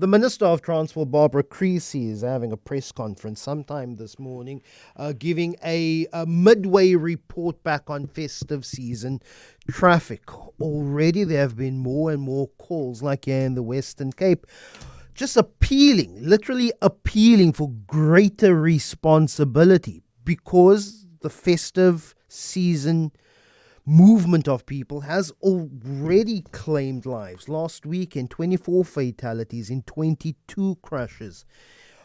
The Minister of Transport, Barbara Creasy, is having a press conference sometime this morning, giving a midway report back on festive season traffic. Already there have been more and more calls, like here in the Western Cape, just literally appealing for greater responsibility because the festive season movement of people has already claimed lives. Last weekend, 24 fatalities in 22 crashes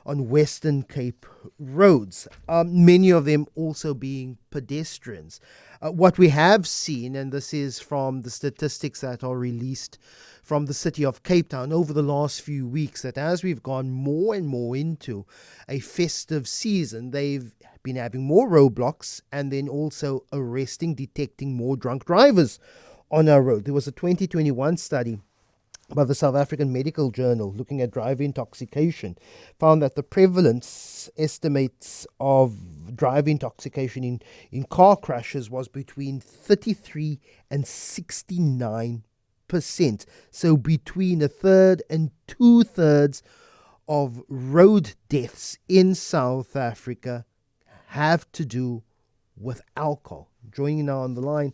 on Western Cape roads, many of them also being pedestrians. What we have seen, and this is from the statistics that are released from the city of Cape Town over the last few weeks, that as we've gone more and more into a festive season, they've been having more roadblocks and then also detecting more drunk drivers on our road. There was a 2021 study by the South African Medical Journal looking at driver intoxication, found that the prevalence estimates of driver intoxication in car crashes was between 33 and 69%. So between a third and two-thirds of road deaths in South Africa have to do with alcohol. Joining now on the line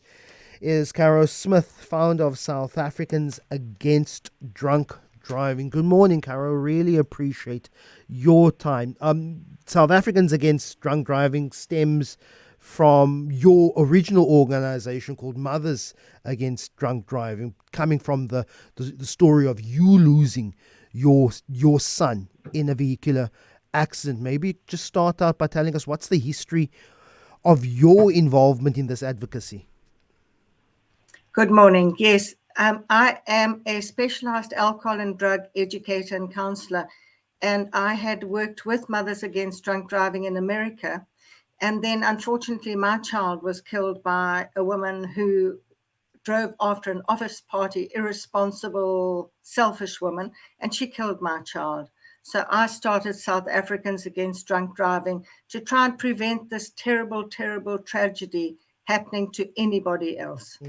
is Caro Smit, founder of South Africans Against Drunk Driving. Good morning, Caro. Really appreciate your time. South Africans Against Drunk Driving stems from your original organization called Mothers Against Drunk Driving, coming from the story of you losing your son in a vehicular accident. Maybe just start out by telling us what's the history of your involvement in this advocacy. Good morning. Yes, I am a specialized alcohol and drug educator and counselor, and I had worked with Mothers Against Drunk Driving in America. And then, unfortunately, my child was killed by a woman who drove after an office party, irresponsible, selfish woman, and she killed my child. So I started South Africans Against Drunk Driving to try and prevent this terrible, terrible tragedy happening to anybody else.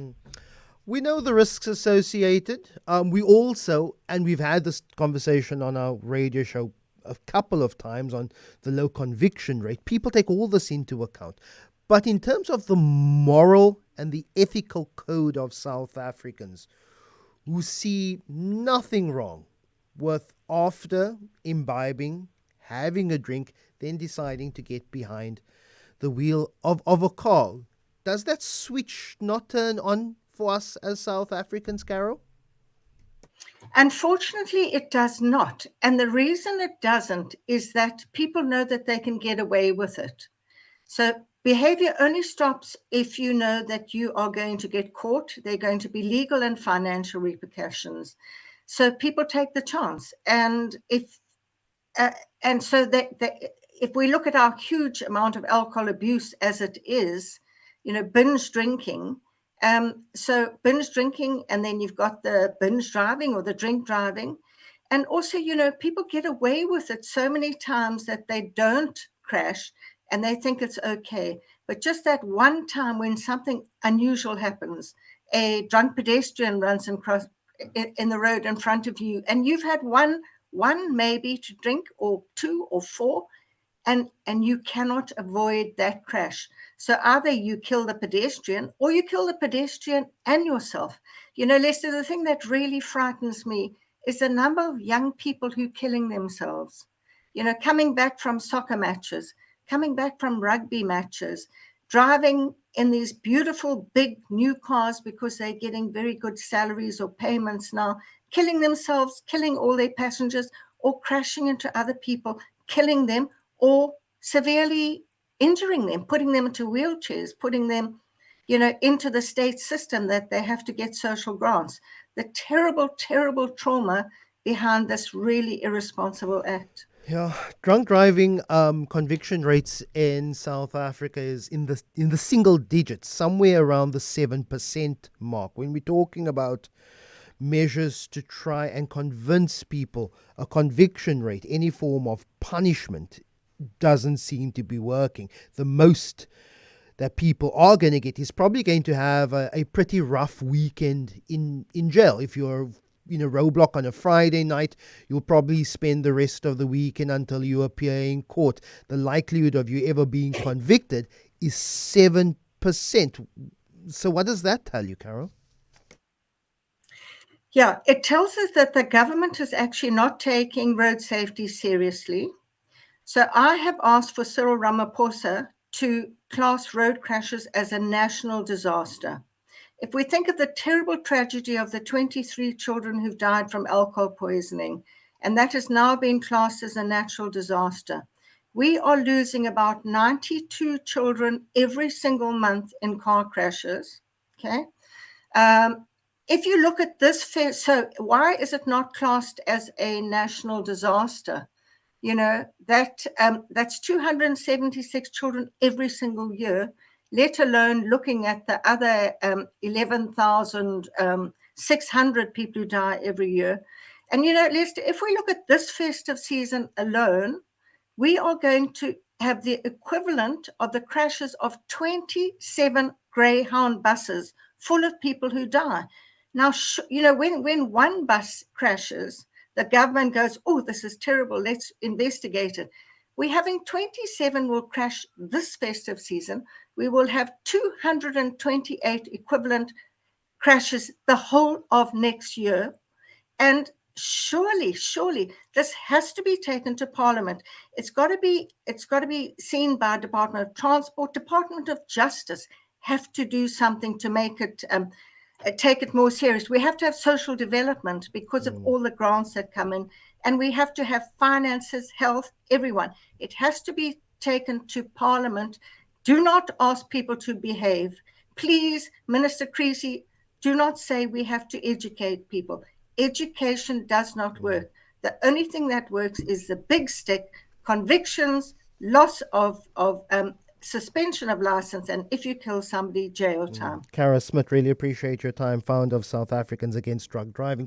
We know the risks associated. We also, and we've had this conversation on our radio show a couple of times on the low conviction rate. People take all this into account. But in terms of the moral and the ethical code of South Africans who see nothing wrong with, after imbibing, having a drink, then deciding to get behind the wheel of a car, does that switch not turn on for us as South Africans, Caro? Unfortunately, it does not. And the reason it doesn't is that people know that they can get away with it. So behavior only stops if you know that you are going to get caught. There are going to be legal and financial repercussions. So people take the chance. And if we look at our huge amount of alcohol abuse as it is, binge drinking. So binge drinking, and then you've got the binge driving or the drink driving. And also, people get away with it so many times that they don't crash and they think it's okay. But just that one time when something unusual happens, a drunk pedestrian runs across in the road in front of you, and you've had one maybe to drink, or two or four, and you cannot avoid that crash. So either you kill the pedestrian or you kill the pedestrian and yourself. Lester, the thing that really frightens me is the number of young people who are killing themselves, coming back from soccer matches, coming back from rugby matches, driving in these beautiful big new cars because they're getting very good salaries or payments now, killing themselves, killing all their passengers, or crashing into other people, killing them, or severely injuring them, putting them into wheelchairs, putting them, into the state system that they have to get social grants. The terrible, terrible trauma behind this really irresponsible act. Yeah, drunk driving conviction rates in South Africa is in the single digits, somewhere around the 7% mark. When we're talking about measures to try and convince people, a conviction rate, any form of punishment, doesn't seem to be working. The most that people are going to get is probably going to have a pretty rough weekend in jail if you're roadblock on a Friday night, you'll probably spend the rest of the weekend until you appear in court. The likelihood of you ever being convicted is 7%. So what does that tell you, Caro? Yeah, it tells us that the government is actually not taking road safety seriously. So I have asked for Cyril Ramaphosa to class road crashes as a national disaster. If we think of the terrible tragedy of the 23 children who've died from alcohol poisoning, and that has now been classed as a natural disaster, we are losing about 92 children every single month in car crashes. Okay. If you look at this, so why is it not classed as a national disaster? That's 276 children every single year, let alone looking at the other 11,600 people who die every year. And, Lester, if we look at this festive season alone, we are going to have the equivalent of the crashes of 27 Greyhound buses full of people who die. Now, when one bus crashes, the government goes, oh, this is terrible, let's investigate it. We're having 27 will crash this festive season. We will have 228 equivalent crashes the whole of next year. And surely, this has to be taken to Parliament. It's got to be seen by Department of Transport, Department of Justice have to do something to make it take it more serious. We have to have social development because of all the grants that come in, and we have to have finances, health, everyone. It has to be taken to Parliament. Do not ask people to behave. Please, Minister Creasy, do not say we have to educate people. Education does not work. The only thing that works is the big stick, convictions, loss of suspension of license, and if you kill somebody, jail time. Caro Smit, really appreciate your time, founder of South Africans Against Drug Driving.